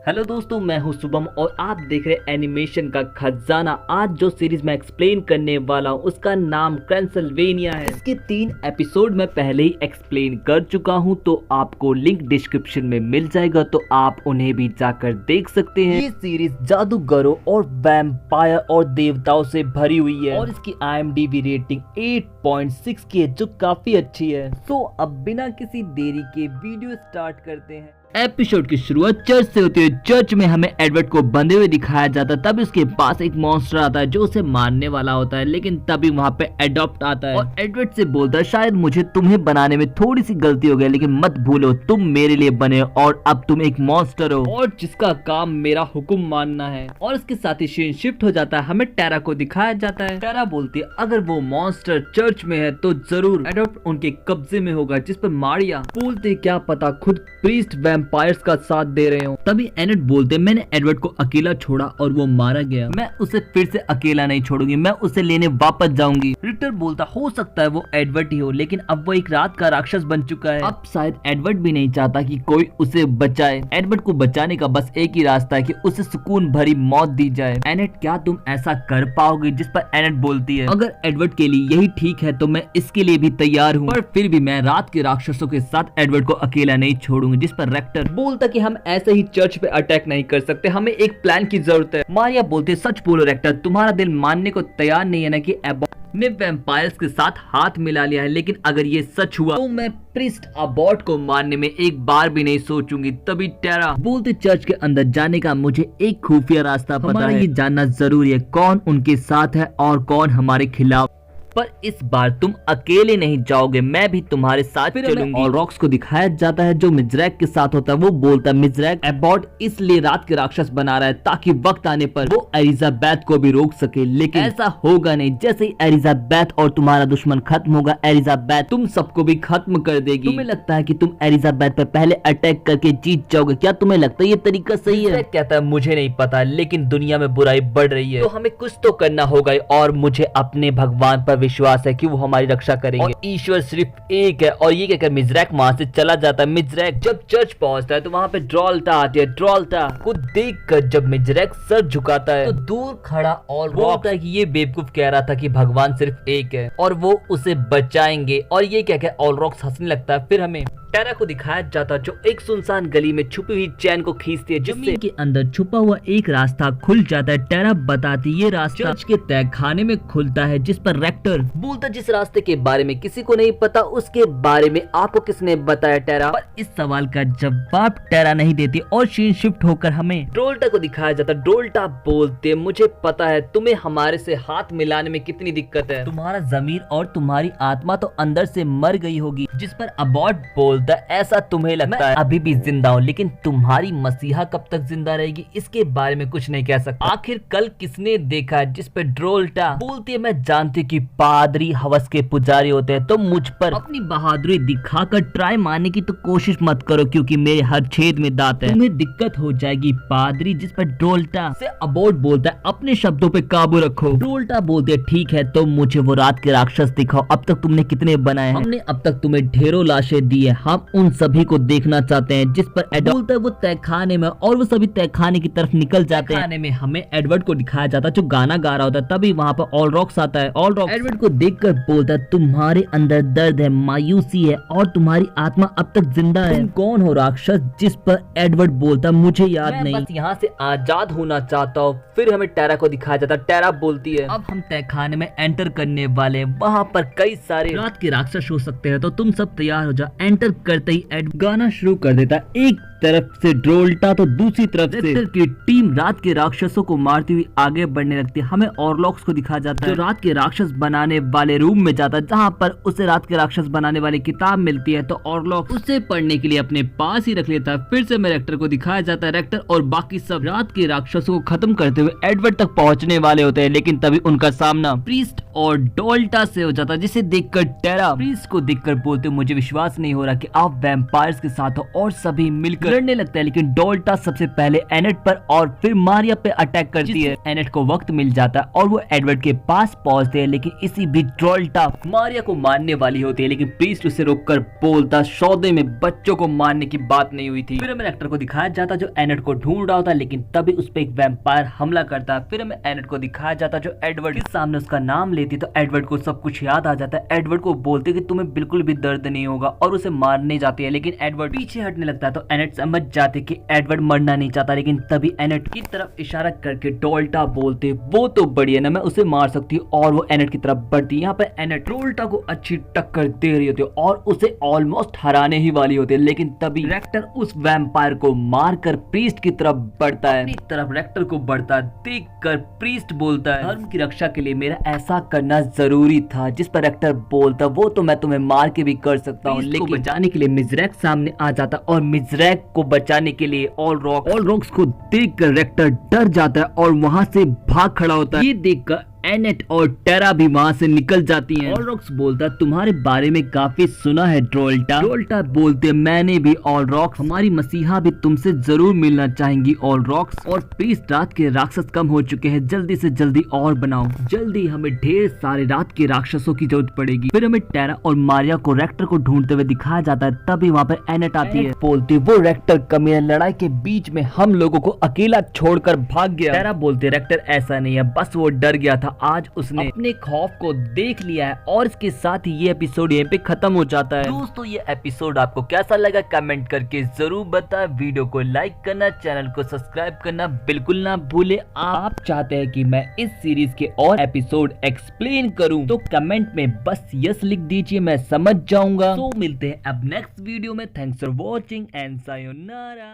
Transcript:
Hello दोस्तों, मैं हूं शुभम और आप देख रहे हैं एनिमेशन का खजाना। आज जो सीरीज मैं एक्सप्लेन करने वाला हूं उसका नाम कैसलवेनिया है। इसके 3 एपिसोड मैं पहले ही एक्सप्लेन कर चुका हूं, तो आपको लिंक डिस्क्रिप्शन में मिल जाएगा, तो आप उन्हें भी जाकर देख सकते हैं। ये सीरीज जादूगरों और वैम्पायर और देवताओं से भरी हुई है और इसकी IMDb रेटिंग 8.6 की है, जो काफी अच्छी है। तो अब बिना किसी देरी के वीडियो स्टार्ट करते हैं। एपिसोड की शुरुआत चर्च से होती है। चर्च में हमें एडवर्ड को बंधे हुए दिखाया जाता है। तब उसके पास एक मॉन्स्टर आता है जो उसे मारने वाला होता है, लेकिन तभी वहाँ पे एडॉप्ट आता है और एडवर्ड से बोलता है, शायद मुझे तुम्हें बनाने में थोड़ी सी गलती हो गई, लेकिन मत भूलो तुम मेरे लिए बने हो और अब तुम एक मॉन्स्टर हो और जिसका काम मेरा हुक्म मानना है। और इसके साथ ही सीन शिफ्ट हो जाता है। हमें टेरा को दिखाया जाता है। टेरा बोलती है, अगर वो मॉन्स्टर चर्च में है तो जरूर एडवर्ड उनके कब्जे में होगा। जिस पर मारिया बोलते, क्या पता खुद प्रीस्ट वैम्पायर्स का साथ दे रहे हो। तभी एनेट बोलते, मैंने एडवर्ड को अकेला छोड़ा और वो मारा गया, मैं उसे फिर से अकेला नहीं छोड़ूंगी, मैं उसे लेने वापस जाऊंगी। रिक्टर बोलता, हो सकता है वो एडवर्ड ही हो, लेकिन अब वो एक रात का राक्षस बन चुका है। अब शायद एडवर्ड भी नहीं चाहता कि कोई उसे बचाए। एडवर्ड को बचाने का बस एक ही रास्ता है कि उसे सुकून भरी मौत दी जाए। एनेट, क्या तुम ऐसा कर पाओगे? जिस पर एनेट बोलती है, अगर एडवर्ड के लिए यही ठीक है तो मैं इसके लिए भी तैयार हूँ, पर फिर भी मैं रात के राक्षसों के साथ एडवर्ड को अकेला नहीं छोड़ूंगी। जिस पर रेक्टर बोलता कि हम ऐसे ही चर्च पे अटैक नहीं कर सकते, हमें एक प्लान की जरूरत है। मारिया बोलते, सच बोलो रेक्टर, तुम्हारा दिल मानने को तैयार नहीं है ना कि एबॉट ने वैम्पायर्स के साथ हाथ मिला लिया है, लेकिन अगर ये सच हुआ तो मैं प्रीस्ट अबॉट को मारने में एक बार भी नहीं सोचूंगी। तभी टेरा बोलते, चर्च के अंदर जाने का मुझे एक खुफिया रास्ता पता है, ये जानना जरूरी है कौन उनके साथ है और कौन हमारे खिलाफ, पर इस बार तुम अकेले नहीं जाओगे, मैं भी तुम्हारे साथ चलूंगी। और रॉक्स को दिखाया जाता है जो मिजरैक के साथ होता है। वो बोलता है, मिजरैक एबॉट इसलिए रात के राक्षस बना रहा है ताकि वक्त आने पर वो एलिजाबेथ को भी रोक सके, लेकिन ऐसा होगा नहीं। जैसे ही एलिजाबेथ और तुम्हारा दुश्मन खत्म होगा, एलिजाबेथ तुम सबको भी खत्म कर देगी। तुम्हें लगता है कि तुम एलिजाबेथ पर पहले अटैक करके जीत जाओगे? क्या तुम्हें लगता है ये तरीका सही है? कहता है, मुझे नहीं पता, लेकिन दुनिया में बुराई बढ़ रही है, तो हमें कुछ तो करना होगा और मुझे अपने भगवान पर विश्वास है कि वो हमारी रक्षा करेंगे और ईश्वर सिर्फ एक है। और ये कहकर मिजरैक वहां से चला जाता है। मिजरैक जब चर्च पहुंचता है तो वहां पे ड्रोल्टा आती है। ड्रोल्टा को देखकर जब मिजरैक सर झुकाता है तो दूर खड़ा और बोलता है कि ये बेवकूफ कह रहा था कि भगवान सिर्फ एक है और वो उसे बचाएंगे। और ये कहकर ऑलरॉक्स हंसने लगता है। फिर हमें टेरा को दिखाया जाता जो एक सुनसान गली में छुपी हुई चैन को खींचती है, जिससे के अंदर छुपा हुआ एक रास्ता खुल जाता है। टेरा बताती, ये रास्ता चर्च के तहखाने में खुलता है। जिस पर रेक्टर बोलता, जिस रास्ते के बारे में किसी को नहीं पता उसके बारे में आपको किसने बताया टेरा? पर इस सवाल का जवाब टेरा नहीं देती और सीन शिफ्ट होकर हमें ड्रोल्टा को दिखाया जाता। ड्रोल्टा बोलते, मुझे पता है तुम्हें हमारे से हाथ मिलाने में कितनी दिक्कत है, तुम्हारा जमीर और तुम्हारी आत्मा तो अंदर से मर गई होगी। जिस पर अबॉट बोलता, ऐसा तुम्हें लगता है अभी भी जिंदा हूँ, लेकिन तुम्हारी मसीहा कब तक जिंदा रहेगी इसके बारे में कुछ नहीं कह सकता। आखिर कल किसने देखा? जिस पे ड्रोल्टा बोलती है, मैं जानती कि पादरी हवस के पुजारी होते हैं, तो मुझ पर अपनी बहादुरी दिखाकर ट्राई मारने की तो कोशिश मत करो, क्योंकि मेरे हर छेद में दांत है, तुम्हें दिक्कत हो जाएगी पादरी। जिस पर ड्रोल्टा से अबॉट बोलता है, अपने शब्दों पे काबू रखो। ड्रोल्टा बोलते है, ठीक है तो मुझे वो रात के राक्षस दिखाओ, अब तक तुमने कितने बनाए हैं? हमने अब तक तुम्हें ढेरों लाशें दी है, हम उन सभी को देखना चाहते हैं। जिस पर एडवर्ड बोलता है, वो तहखाने में, और वो सभी तहखाने की तरफ निकल जाते हैं। तहखाने में हमें एडवर्ड को दिखाया जाता है जो गाना गा रहा होता है। तभी वहाँ पर ऑलरॉक्स आता है। ऑलरॉक्स एडवर्ड को देखकर बोलता है, तुम्हारे अंदर दर्द है, मायूसी है और तुम्हारी आत्मा अब तक जिंदा है, तुम कौन हो राक्षस? जिस पर एडवर्ड बोलता, मुझे याद नहीं, बस यहाँ से आजाद होना चाहता हूँ। फिर हमें टेरा को दिखाया जाता है। टेरा बोलती है, अब हम तहखाने में एंटर करने वाले हैं, वहाँ पर कई सारे रात के राक्षस हो सकते हैं, तो तुम सब तैयार हो जाओ। एंटर करते ही गाना शुरू कर देता है। एक तरफ से ड्रोल्टा तो दूसरी तरफ से की टीम रात के राक्षसों को मारती हुई आगे बढ़ने लगती है। हमें ऑरलॉक्स को दिखाया जाता है जो रात के राक्षस बनाने वाले रूम में जाता है, जहाँ पर उसे रात के राक्षस बनाने वाली किताब मिलती है, तो ऑरलॉक्स उसे पढ़ने के लिए अपने पास ही रख लेता है। फिर से रेक्टर को दिखाया जाता है। रेक्टर और बाकी सब रात के राक्षसों को खत्म करते हुए एडवर्ड तक पहुँचने वाले होते हैं, लेकिन तभी उनका सामना प्रीस्ट और डोल्टा से हो जाता है, जिसे देखकर टेरा प्रीस्ट को देखकर बोलते, मुझे विश्वास नहीं हो रहा कि आप वैम्पायर्स के साथ हो और सभी मिलकर लड़ने लगता है, लेकिन डोल्टा सबसे पहले एनेट पर और फिर मारिया पे अटैक करती है। एनेट को वक्त मिल जाता है और वो एडवर्ड के पास पहुंचते हैं, लेकिन इसी बीच डोल्टा मारिया को मारने वाली होती है, लेकिन प्रीस्ट उसे रोककर बोलता सौदे में बच्चों को मारने की बात नहीं हुई थी। फिर हमें एक्टर को दिखाया जाता जो एनेट को ढूंढ रहा होता, लेकिन तभी उस पर एक वैम्पायर हमला करता। फिर हमें एनेट को दिखाया जाता जो एडवर्ड के सामने उसका नाम लेती, तो एडवर्ड को सब कुछ याद आ जाता है। एडवर्ड को बोलते कि तुम्हें बिल्कुल भी दर्द नहीं होगा और उसे मारने जाती है, लेकिन एडवर्ड पीछे हटने लगता है। तो एनेट समझ जाते कि एडवर्ड मरना नहीं चाहता, लेकिन तभी एनेट की तरफ इशारा करके डोल्टा बोलते वो तो बढ़िया ना, मैं उसे मार सकती हूँ, और वो एनेट की तरफ बढ़ती है। यहाँ पे एनेट डोल्टा को अच्छी टक्कर दे रही होती है और उसे ऑलमोस्ट हराने ही वाली होती है, लेकिन तभी रेक्टर उस वैम्पायर को मारकर प्रीस्ट की तरफ बढ़ता है। अपनी तरफ रेक्टर को बढ़ता देखकर प्रीस्ट बोलता है धर्म की रक्षा के लिए मेरा ऐसा करना जरूरी था, जिस पर रेक्टर बोलता वो तो मैं तुम्हें मार के भी कर सकता हूँ, लेकिन बचाने के लिए मिजरैक सामने आ जाता और मिजरैक को बचाने के लिए ऑल रॉक्स को देखकर रेक्टर डर जाता है और वहां से भाग खड़ा होता है। ये देखकर एनेट और टेरा भी वहां से निकल जाती हैं। ऑलरॉक्स बोलता तुम्हारे बारे में काफी सुना है डोल्टा। डोल्टा बोलते मैंने भी ऑलरॉक्स, हमारी मसीहा भी तुमसे जरूर मिलना चाहेंगी ऑलरॉक्स, और प्लीज रात के राक्षस कम हो चुके हैं, जल्दी से जल्दी और बनाओ, जल्दी हमें ढेर सारे रात के राक्षसों की जरूरत पड़ेगी। फिर हमें टेरा और मारिया को रेक्टर को ढूंढते हुए दिखाया जाता है, तभी वहाँ पर एनेट आती है, बोलती वो रेक्टर कमीना लड़ाई के बीच में हम लोगों को अकेला छोड़कर भाग गया। टेरा बोलते रेक्टर ऐसा नहीं है, बस वो डर गया था, आज उसने अपने खौफ को देख लिया है। और इसके साथ ही ये एपिसोड यहीं पे खत्म हो जाता है। दोस्तों ये एपिसोड आपको कैसा लगा कमेंट करके जरूर बताएं। वीडियो को लाइक करना, चैनल को सब्सक्राइब करना बिल्कुल ना भूले। आप चाहते हैं कि मैं इस सीरीज के और एपिसोड एक्सप्लेन करूं तो कमेंट में बस यस लिख दीजिए, मैं समझ जाऊंगा। तो मिलते हैं अब नेक्स्ट वीडियो में। Thanks for watching and sayonara.